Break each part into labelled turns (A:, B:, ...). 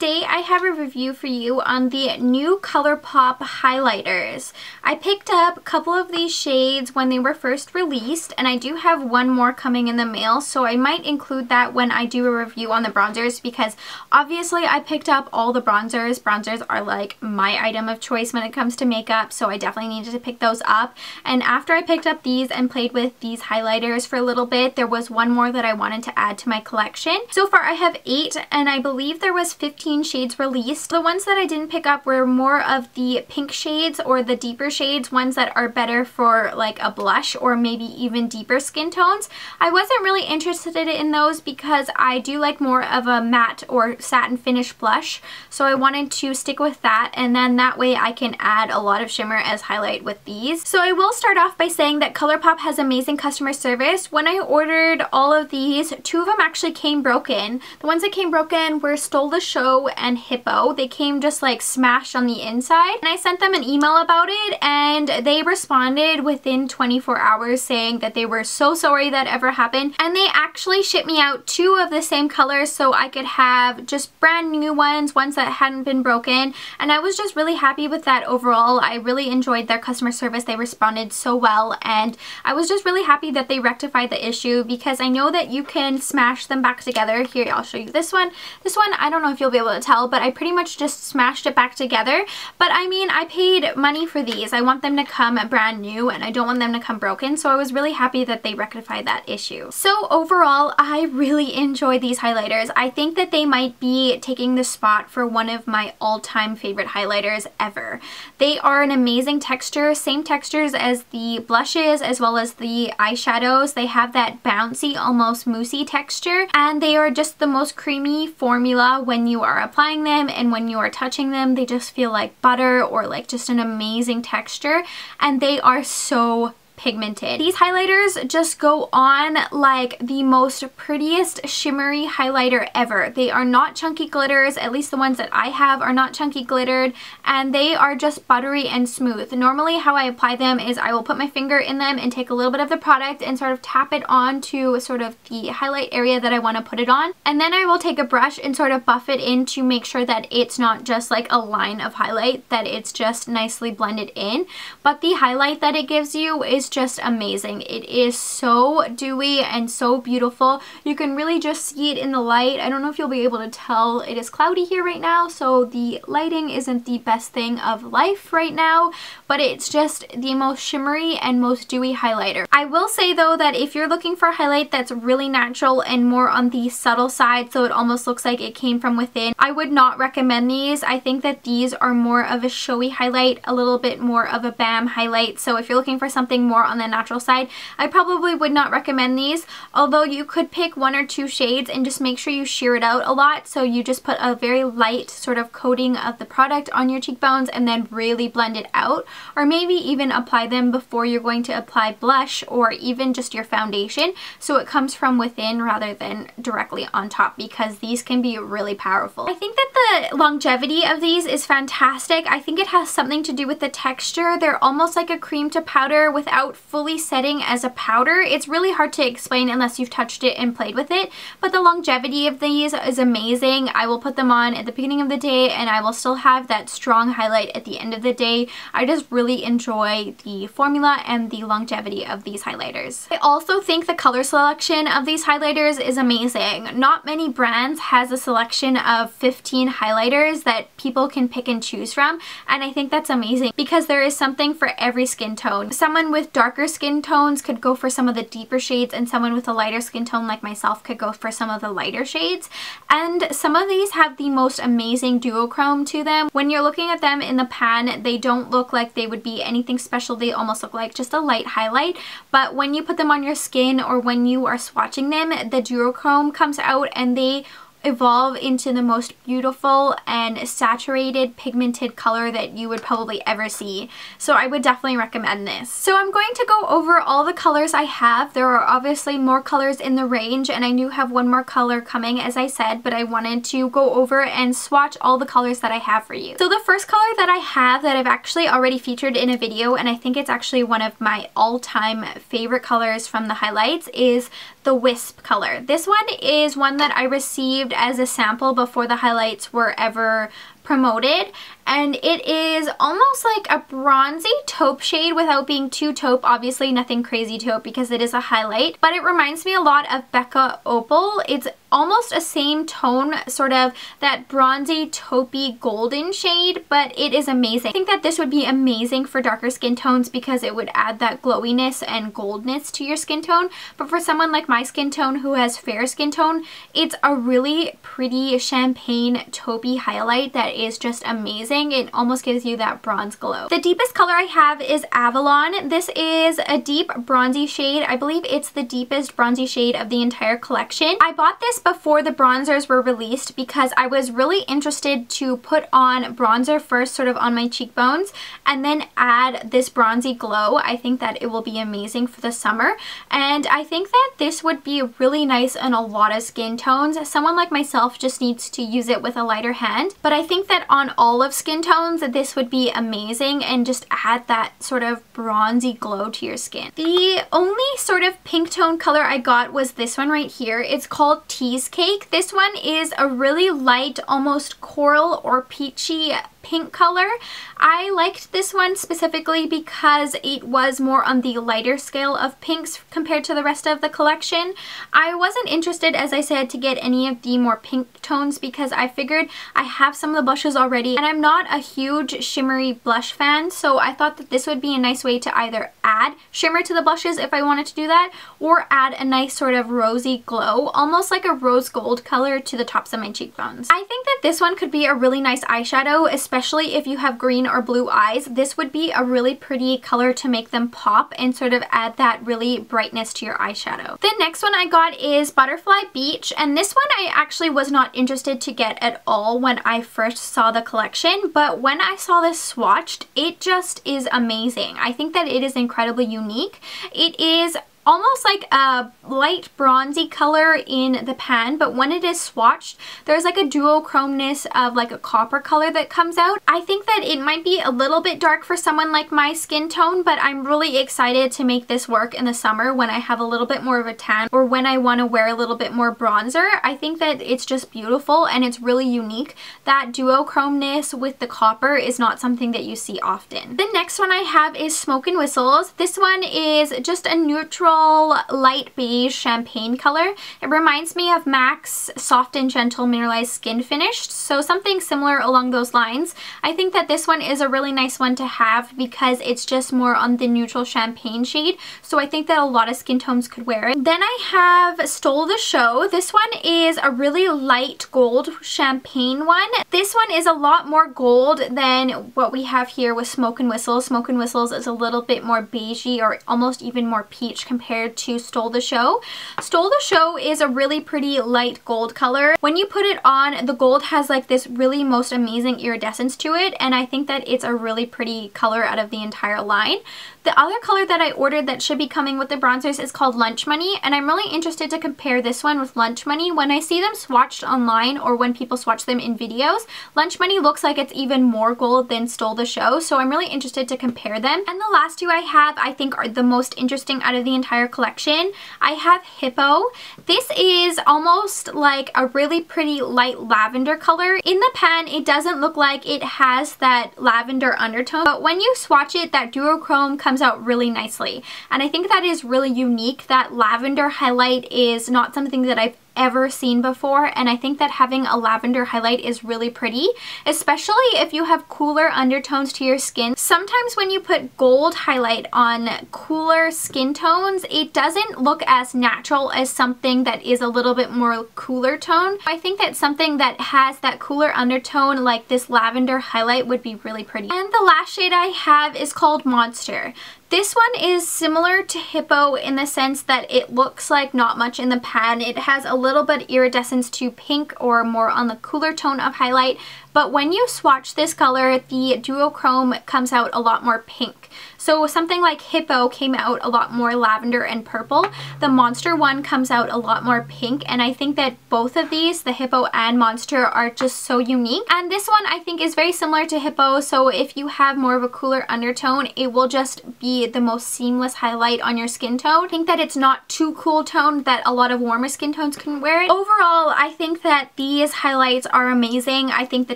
A: today I have a review for you on the new Colourpop Highlighters. I picked up a couple of these shades when they were first released, and I do have one more coming in the mail, so I might include that when I do a review on the bronzers, because obviously I picked up all the bronzers. Bronzers are like my item of choice when it comes to makeup, so I definitely needed to pick those up. And after I picked up these and played with these highlighters for a little bit, there was one more that I wanted to add to my collection. So far I have 8, and I believe there was 15 shades released. The ones that I didn't pick up were more of the pink shades or the deeper shades, ones that are better for like a blush or maybe even deeper skin tones. I wasn't really interested in those because I do like more of a matte or satin finish blush, so I wanted to stick with that, and then that way I can add a lot of shimmer as highlight with these. So I will start off by saying that Colourpop has amazing customer service. When I ordered all of these, 2 of them actually came broken. The ones that came broken were Stole the Show and Hippo. They came just like smashed on the inside, and I sent them an email about it, and they responded within 24 hours saying that they were so sorry that ever happened, and they actually shipped me out 2 of the same colors so I could have just brand new ones that hadn't been broken, and I was just really happy with that overall. I really enjoyed their customer service. They responded so well, and I was just really happy that they rectified the issue, because I know that you can smash them back together. Here, I'll show you this one. This one, I don't know if you'll be able to tell, but I pretty much just smashed it back together. But I mean, I paid money for these. I want them to come brand new, and I don't want them to come broken, so I was really happy that they rectified that issue. So overall, I really enjoy these highlighters. I think that they might be taking the spot for one of my all-time favorite highlighters ever. They are an amazing texture, same textures as the blushes as well as the eyeshadows. They have that bouncy, almost moussey texture, and they are just the most creamy formula when you are applying them, and when you are touching them, they just feel like butter or like just an amazing texture, and they are so pigmented. These highlighters just go on like the most prettiest shimmery highlighter ever. They are not chunky glitters, at least the ones that I have are not chunky glittered, and they are just buttery and smooth. Normally how I apply them is I will put my finger in them and take a little bit of the product and sort of tap it onto sort of the highlight area that I want to put it on, and then I will take a brush and sort of buff it in to make sure that it's not just like a line of highlight, that it's just nicely blended in. But the highlight that it gives you is just amazing. It is so dewy and so beautiful. You can really just see it in the light. I don't know if you'll be able to tell. It is cloudy here right now, so the lighting isn't the best thing of life right now, but it's just the most shimmery and most dewy highlighter. I will say though that if you're looking for a highlight that's really natural and more on the subtle side, so it almost looks like it came from within, I would not recommend these. I think that these are more of a showy highlight, a little bit more of a bam highlight. So if you're looking for something more on the natural side, I probably would not recommend these, although you could pick 1 or 2 shades and just make sure you sheer it out a lot. So you just put a very light sort of coating of the product on your cheekbones and then really blend it out, or maybe even apply them before you're going to apply blush or even just your foundation, so it comes from within rather than directly on top, because these can be really powerful. I think that the longevity of these is fantastic. I think it has something to do with the texture. They're almost like a cream to powder without fully setting as a powder. It's really hard to explain unless you've touched it and played with it, but the longevity of these is amazing. I will put them on at the beginning of the day and I will still have that strong highlight at the end of the day. I just really enjoy the formula and the longevity of these highlighters. I also think the color selection of these highlighters is amazing. Not many brands has a selection of 15 highlighters that people can pick and choose from, and I think that's amazing because there is something for every skin tone. Someone with darker skin tones could go for some of the deeper shades, and someone with a lighter skin tone like myself could go for some of the lighter shades. And some of these have the most amazing duochrome to them. When you're looking at them in the pan, they don't look like they would be anything special. They almost look like just a light highlight, but when you put them on your skin or when you are swatching them, the duochrome comes out and they evolve into the most beautiful and saturated pigmented color that you would probably ever see. So I would definitely recommend this. So I'm going to go over all the colors I have. There are obviously more colors in the range, and I do have one more color coming, as I said, but I wanted to go over and swatch all the colors that I have for you. So the first color that I have that I've actually already featured in a video, and I think it's actually one of my all-time favorite colors from the highlights, is the Wisp color. This one is one that I received received as a sample before the highlights were ever promoted, and it is almost like a bronzy taupe shade without being too taupe. Obviously nothing crazy taupe because it is a highlight, but it reminds me a lot of Becca Opal. It's almost a same tone, sort of that bronzy taupey golden shade, but it is amazing. I think that this would be amazing for darker skin tones because it would add that glowiness and goldness to your skin tone, but for someone like my skin tone who has fair skin tone, it's a really pretty champagne taupey highlight that is just amazing. It almost gives you that bronze glow. The deepest color I have is Avalon. This is a deep bronzy shade. I believe it's the deepest bronzy shade of the entire collection. I bought this before the bronzers were released because I was really interested to put on bronzer first, sort of on my cheekbones, and then add this bronzy glow. I think that it will be amazing for the summer, and I think that this would be really nice in a lot of skin tones. Someone like myself just needs to use it with a lighter hand, but I think that on all of skin tones this would be amazing and just add that sort of bronzy glow to your skin. The only sort of pink tone color I got was this one right here. It's called Teasecake. This one is a really light, almost coral or peachy pink color. I liked this one specifically because it was more on the lighter scale of pinks compared to the rest of the collection. I wasn't interested, as I said, to get any of the more pink tones because I figured I have some of the blushes already and I'm not a huge shimmery blush fan, so I thought that this would be a nice way to either add shimmer to the blushes if I wanted to do that, or add a nice sort of rosy glow, almost like a rose gold color to the tops of my cheekbones. I think that this one could be a really nice eyeshadow, especially if you have green or blue eyes. This would be a really pretty color to make them pop and sort of add that really brightness to your eyeshadow. The next one I got is Butterfly Beach, and this one I actually was not interested to get at all when I first saw the collection, but when I saw this swatched, it just is amazing. I think that it is incredibly unique. It is almost like a light bronzy color in the pan, but when it is swatched, there's like a duochromeness of like a copper color that comes out. I think that it might be a little bit dark for someone like my skin tone, but I'm really excited to make this work in the summer when I have a little bit more of a tan or when I want to wear a little bit more bronzer. I think that it's just beautiful and it's really unique. That duochromeness with the copper is not something that you see often. The next one I have is Smokin Whistles. This one is just a neutral light beige champagne color. It reminds me of MAC's Soft and Gentle Mineralized Skin Finished, so something similar along those lines. I think that this one is a really nice one to have because it's just more on the neutral champagne shade, so I think that a lot of skin tones could wear it. Then I have Stole the Show. This one is a really light gold champagne one. This one is a lot more gold than what we have here with Smokin Whistles. Smokin Whistles is a little bit more beigey or almost even more peach compared to Stole the Show. Stole the Show is a really pretty light gold color. When you put it on, the gold has like this really most amazing iridescence to it, and I think that it's a really pretty color out of the entire line. The other color that I ordered that should be coming with the bronzers is called Lunch Money, and I'm really interested to compare this one with Lunch Money. When I see them swatched online or when people swatch them in videos, Lunch Money looks like it's even more gold than Stole the Show, so I'm really interested to compare them. And the last two I have I think are the most interesting out of the entire collection. I have Hippo. This is almost like a really pretty light lavender color. In the pan, it doesn't look like it has that lavender undertone, but when you swatch it, that duochrome comes out really nicely. And I think that is really unique. That lavender highlight is not something that I've ever seen before, and I think that having a lavender highlight is really pretty, especially if you have cooler undertones to your skin. Sometimes when you put gold highlight on cooler skin tones, it doesn't look as natural as something that is a little bit more cooler tone. I think that something that has that cooler undertone like this lavender highlight would be really pretty. And the last shade I have is called Monster. This one is similar to Hippo in the sense that it looks like not much in the pan. It has a little bit iridescence to pink or more on the cooler tone of highlight, but when you swatch this color, the duochrome comes out a lot more pink. So something like Hippo came out a lot more lavender and purple. The Monster one comes out a lot more pink, and I think that both of these, the Hippo and Monster, are just so unique. And this one I think is very similar to Hippo, so if you have more of a cooler undertone, it will just be the most seamless highlight on your skin tone. I think that it's not too cool toned that a lot of warmer skin tones can wear it. Overall, I think that these highlights are amazing. I think the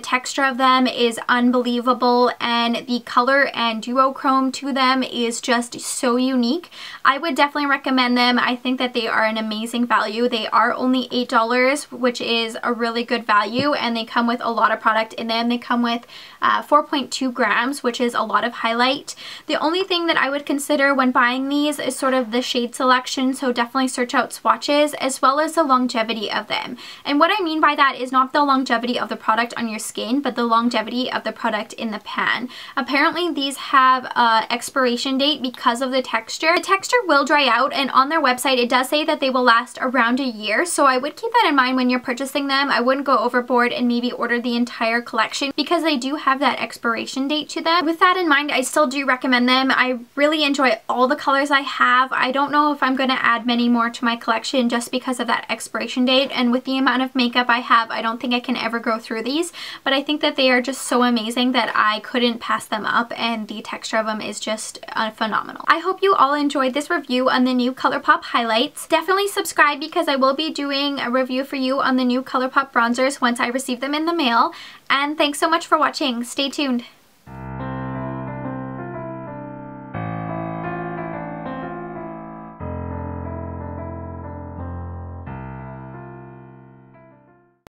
A: texture of them is unbelievable, and the color and duochrome to them is just so unique. I would definitely recommend them. I think that they are an amazing value. They are only $8, which is a really good value, and they come with a lot of product in them. They come with 4.2 grams, which is a lot of highlight. The only thing that I would consider when buying these is sort of the shade selection, so definitely search out swatches, as well as the longevity of them. And what I mean by that is not the longevity of the product on your skin, but the longevity of the product in the pan. Apparently these have an expiration date because of the texture. The texture will dry out, and on their website it does say that they will last around a year, so I would keep that in mind when you're purchasing them. I wouldn't go overboard and maybe order the entire collection because they do have that expiration date to them. With that in mind, I still do recommend them. I really enjoy all the colors I have. I don't know if I'm going to add many more to my collection just because of that expiration date, and with the amount of makeup I have, I don't think I can ever go through these, but I think that they are just so amazing that I couldn't pass them up, and the texture of them is just phenomenal. I hope you all enjoyed this review on the new Colourpop highlights. Definitely subscribe because I will be doing a review for you on the new Colourpop bronzers once I receive them in the mail, and thanks so much for watching. Stay tuned.